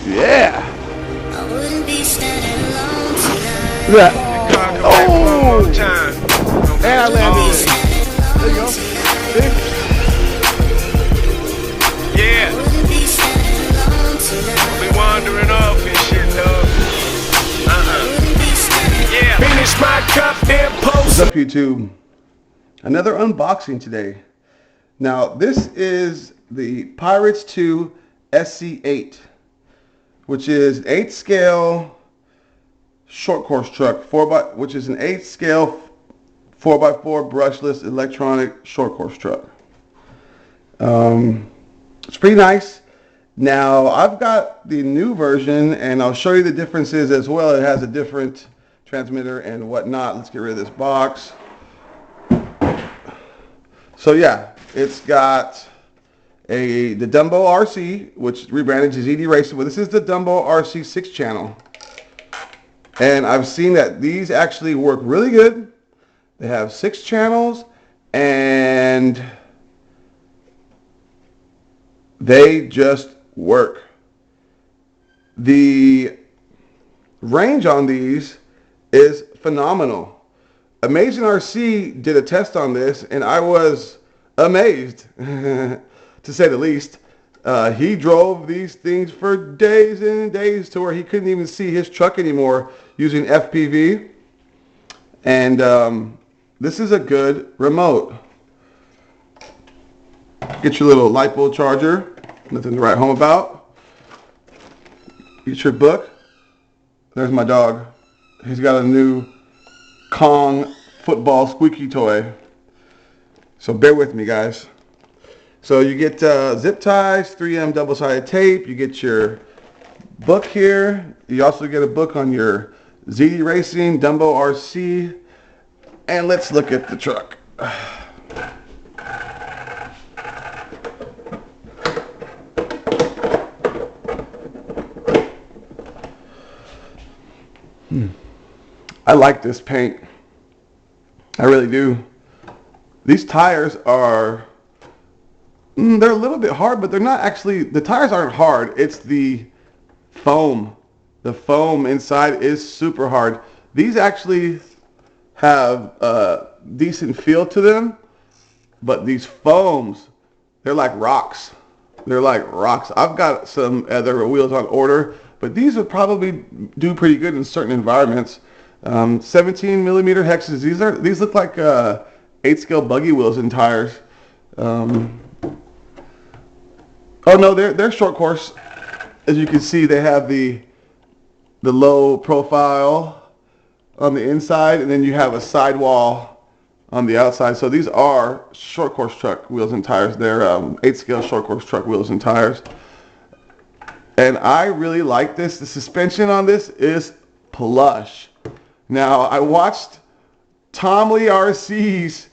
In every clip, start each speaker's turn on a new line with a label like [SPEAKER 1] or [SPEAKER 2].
[SPEAKER 1] Yeah.
[SPEAKER 2] I wouldn't be standing alone tonight.
[SPEAKER 1] Look at that. Oh! And I landed it. There you go. See?
[SPEAKER 3] Yeah.
[SPEAKER 2] Wouldn't be standing alone tonight.
[SPEAKER 3] We wandering off and shit, dog.
[SPEAKER 2] Wouldn't be standing
[SPEAKER 3] Yeah. Finish my cup, then
[SPEAKER 1] What's
[SPEAKER 3] post.
[SPEAKER 1] up, YouTube? Another unboxing today. Now, this is the Pirates 2 SC-8, which is an 8 scale short course truck, which is an 8 scale 4x4 brushless electronic short course truck. It's pretty nice. Now, I've got the new version, and I'll show you the differences as well. It has a different transmitter and whatnot. Let's get rid of this box. So yeah, it's got the Dumbo RC, which rebranded to ZD Racing, but this is the Dumbo RC 6 channel. And I've seen that these actually work really good. They have 6 channels, and they just work. The range on these is phenomenal. Amazing RC did a test on this, and I was amazed, to say the least. He drove these things for days and days to where he couldn't even see his truck anymore using FPV. And this is a good remote. Get your little LiPo charger, nothing to write home about. Get your book. There's my dog. He's got a new Kong football squeaky toy. So bear with me, guys. So you get zip ties, 3M double-sided tape. You get your book here. You also get a book on your ZD Racing, Dumbo RC. And let's look at the truck. I like this paint. I really do. These tires are, they're a little bit hard, but they're not actually, the tires aren't hard. It's the foam. The foam inside is super hard. These actually have a decent feel to them, but these foams, they're like rocks. They're like rocks. I've got some other wheels on order, but these would probably do pretty good in certain environments. 17 millimeter hexes. These look like 8 scale buggy wheels and tires. Oh no, they're short course. As you can see, they have the low profile on the inside, and then you have a sidewall on the outside. So these are short course truck wheels and tires. They're 8 scale short course truck wheels and tires. And I really like this. The suspension on this is plush. Now, I watched Tom Lee RC's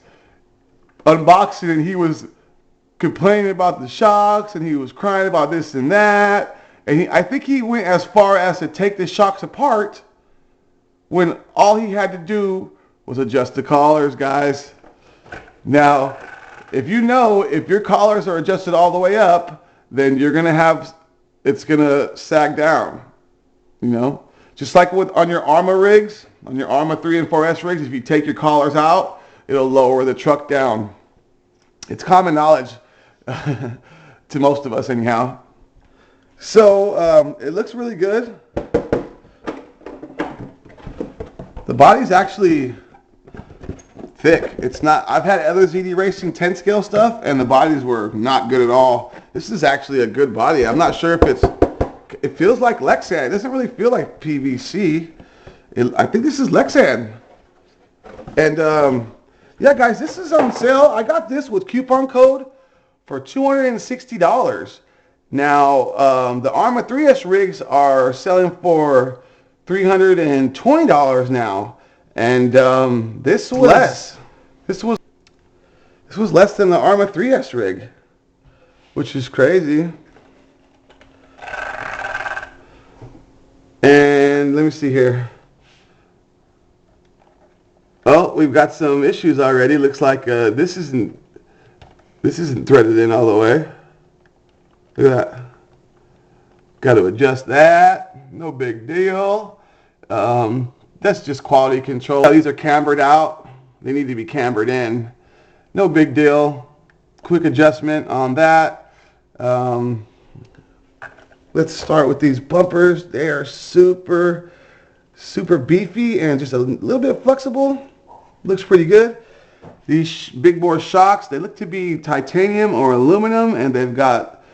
[SPEAKER 1] unboxing, and he was complaining about the shocks, and he was crying about this and that. And I think he went as far as to take the shocks apart when all he had to do was adjust the collars, guys. Now, if you know, if your collars are adjusted all the way up, then you're going to have, it's going to sag down, you know? Just like on your Arma rigs, on your Arma 3 and 4S rigs, if you take your collars out, it'll lower the truck down. It's common knowledge to most of us anyhow. So it looks really good. The body's actually thick. It's not, I've had other ZD Racing 10 scale stuff, and the bodies were not good at all. This is actually a good body. I'm not sure if it feels like Lexan. It doesn't really feel like PVC. I think this is Lexan. And yeah, guys, this is on sale. I got this with coupon code for $260. Now, the Arma 3S rigs are selling for $320 now. And this was less. This was less than the Arma 3S rig, which is crazy. And let me see here. Oh, we've got some issues already. Looks like this isn't threaded in all the way. Look at that. Got to adjust that. No big deal. That's just quality control. These are cambered out. They need to be cambered in. No big deal. Quick adjustment on that. Let's start with these bumpers. They are super beefy and just a little bit flexible. Looks pretty good. These big bore shocks, they look to be titanium or aluminum, and they've got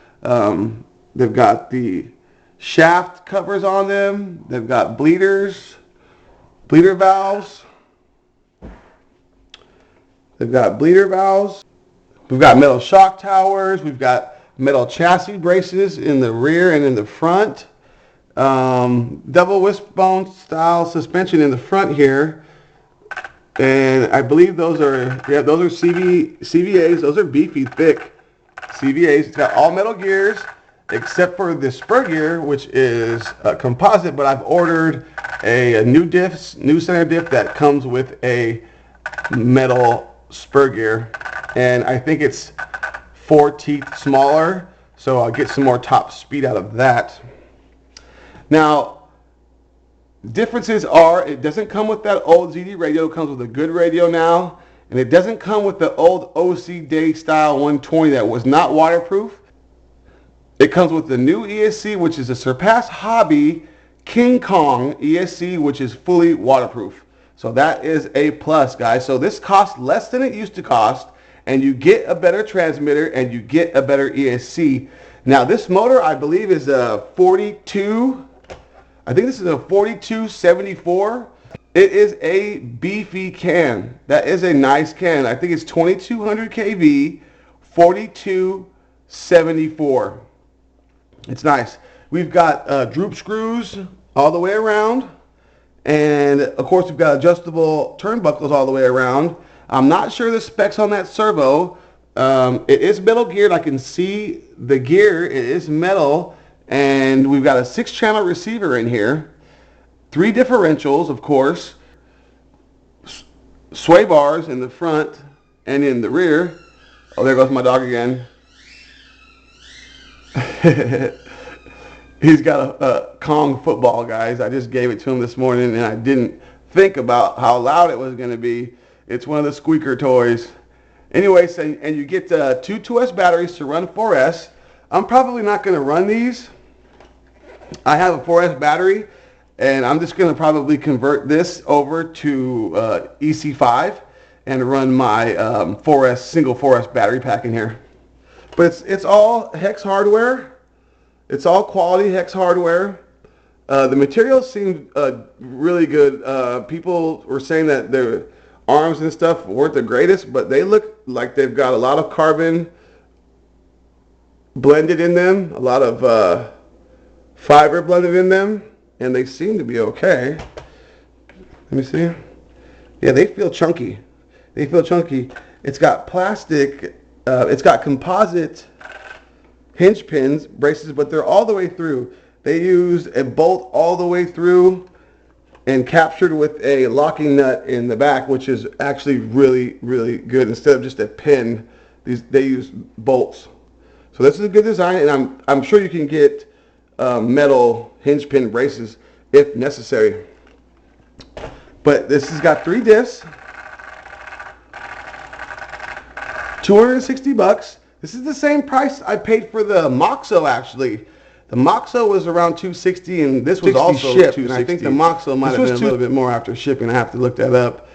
[SPEAKER 1] the shaft covers on them. They've got bleeder valves. They've got bleeder valves. We've got metal shock towers. We've got metal chassis braces in the rear and in the front. Double wishbone style suspension in the front here. And I believe those are CVAs. Those are beefy, thick CVAs. It's got all metal gears except for the spur gear, which is a composite, but I've ordered a new center diff that comes with a metal spur gear, and I think it's 4 teeth smaller, so I'll get some more top speed out of that. Now, differences are, it doesn't come with that old ZD radio. It comes with a good radio now, and it doesn't come with the old OC Day style 120 that was not waterproof. It comes with the new ESC, which is a Surpass Hobby King Kong ESC, which is fully waterproof. So that is a plus, guys. So this costs less than it used to cost, and you get a better transmitter and you get a better ESC. Now this motor, I believe, is a 42. I think this is a 4274. It is a beefy can. That is a nice can. I think it's 2200 kV, 4274. It's nice. We've got droop screws all the way around. And of course, we've got adjustable turnbuckles all the way around. I'm not sure the specs on that servo. It is metal geared. I can see the gear. It is metal. And we've got a 6-channel receiver in here. 3 differentials, of course. Sway bars in the front and in the rear. Oh, there goes my dog again. He's got a Kong football, guys. I just gave it to him this morning, and I didn't think about how loud it was going to be. It's one of the squeaker toys. Anyways, and you get 2 2S batteries to run 4S. I'm probably not going to run these. I have a 4S battery, and I'm just going to probably convert this over to EC5 and run my 4S single 4S battery pack in here. But it's all hex hardware. It's all quality hex hardware. The materials seem really good. People were saying that their arms and stuff weren't the greatest, but they look like they've got a lot of carbon blended in them, a lot of fiber blended in them, and they seem to be okay. Let me see. Yeah, they feel chunky. They feel chunky. It's got plastic, it's got composite hinge pins, braces, but they're all the way through. They used a bolt all the way through and captured with a locking nut in the back, which is actually really, really good. Instead of just a pin, they use bolts. So this is a good design, and I'm sure you can get metal hinge pin braces if necessary. But this has got 3 discs, $260. This is the same price I paid for the Moxo, actually. The Moxo was around $260, and this was also shipped. And I think the Moxo might have been a little bit more after shipping. I have to look that up.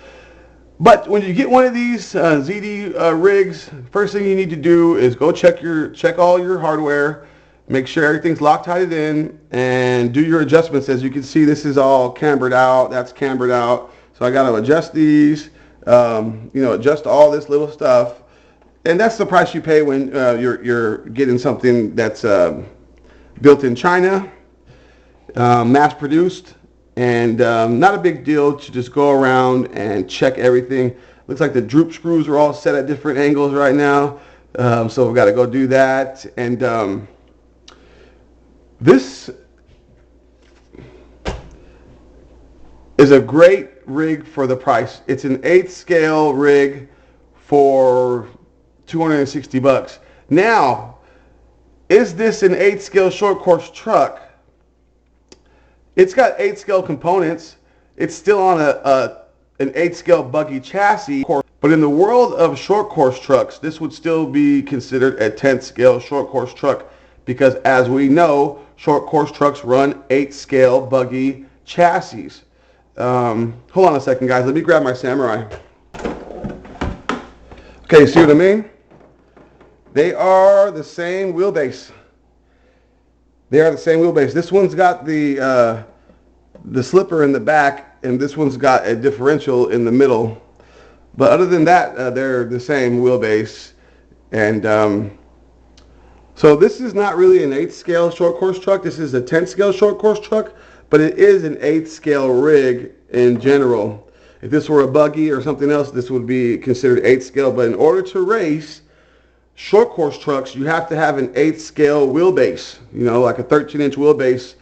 [SPEAKER 1] But when you get one of these ZD rigs, first thing you need to do is go check all your hardware, make sure everything's Loctited in, and do your adjustments. As you can see, this is all cambered out. That's cambered out. So I got to adjust these, adjust all this little stuff. And that's the price you pay when you're getting something that's built in China, mass produced, and not a big deal to just go around and check everything. Looks like the droop screws are all set at different angles right now, so we've got to go do that. And this is a great rig for the price. It's an 8th scale rig for $260. Now, is this an 8-scale short course truck? It's got 8-scale components. It's still on an 8-scale buggy chassis. But in the world of short course trucks, this would still be considered a 10-scale short course truck because, as we know, short course trucks run 8-scale buggy chassis. Hold on a second, guys. Let me grab my Samurai. Okay, see what I mean? They are the same wheelbase. They are the same wheelbase. This one's got the slipper in the back, and this one's got a differential in the middle. But other than that, they're the same wheelbase. And so this is not really an 8-scale short course truck. This is a 10-scale short course truck, but it is an 8-scale rig in general. If this were a buggy or something else, this would be considered 8-scale. But in order to race short course trucks, you have to have an 8-scale wheelbase, you know, like a 13-inch wheelbase.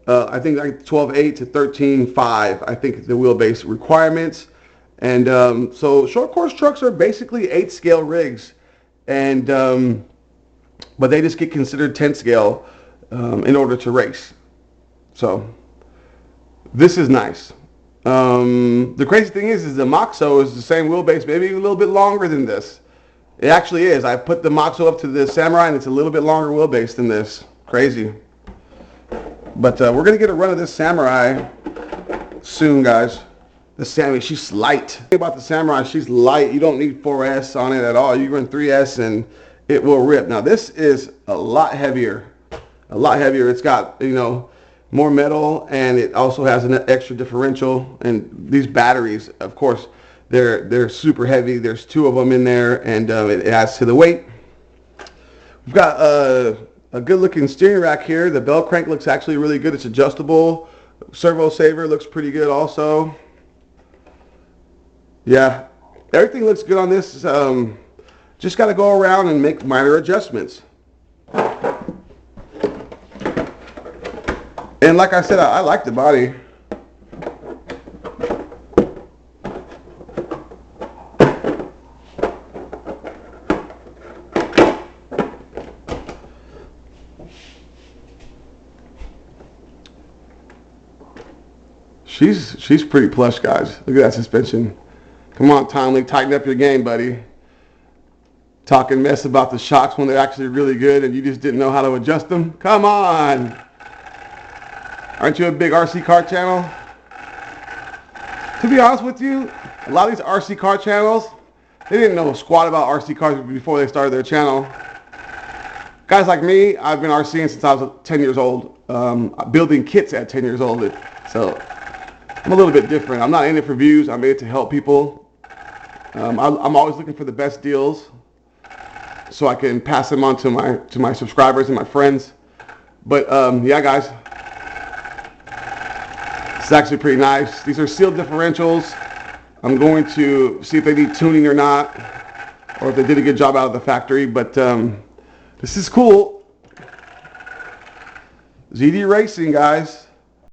[SPEAKER 1] I think like 12.8 to 13.5, I think the wheelbase requirements. And so short course trucks are basically 8-scale rigs, and but they just get considered 10-scale in order to race. So this is nice. The crazy thing is the Moxo is the same wheelbase, maybe a little bit longer than this. It actually is. I put the Moxo up to the Samurai, and it's a little bit longer wheelbase than this. Crazy. But we're going to get a run of this Samurai soon, guys. The Samurai, she's light. The thing about the Samurai, she's light. You don't need 4S on it at all. You run 3S and it will rip. Now this is a lot heavier. A lot heavier. It's got, you know, more metal, and it also has an extra differential. And these batteries, of course, they're super heavy. There's 2 of them in there, and it adds to the weight. We've got a good looking steering rack here. The bell crank looks actually really good. It's adjustable. Servo saver looks pretty good also. Yeah, everything looks good on this. Just got to go around and make minor adjustments. And like I said, I like the body. She's pretty plush, guys. Look at that suspension. Come on, Tom Lee, tighten up your game, buddy. Talking mess about the shocks when they're actually really good and you just didn't know how to adjust them. Come on. Aren't you a big RC car channel? To be honest with you, a lot of these RC car channels, they didn't know squat about RC cars before they started their channel. Guys like me, I've been RCing since I was 10 years old. Building kits at 10 years old. So I'm a little bit different. I'm not in it for views. I'm in it to help people. I'm always looking for the best deals so I can pass them on to my subscribers and my friends. But yeah, guys, it's actually pretty nice. These are sealed differentials. I'm going to see if they need tuning or not, or if they did a good job out of the factory. But this is cool. ZD Racing, guys.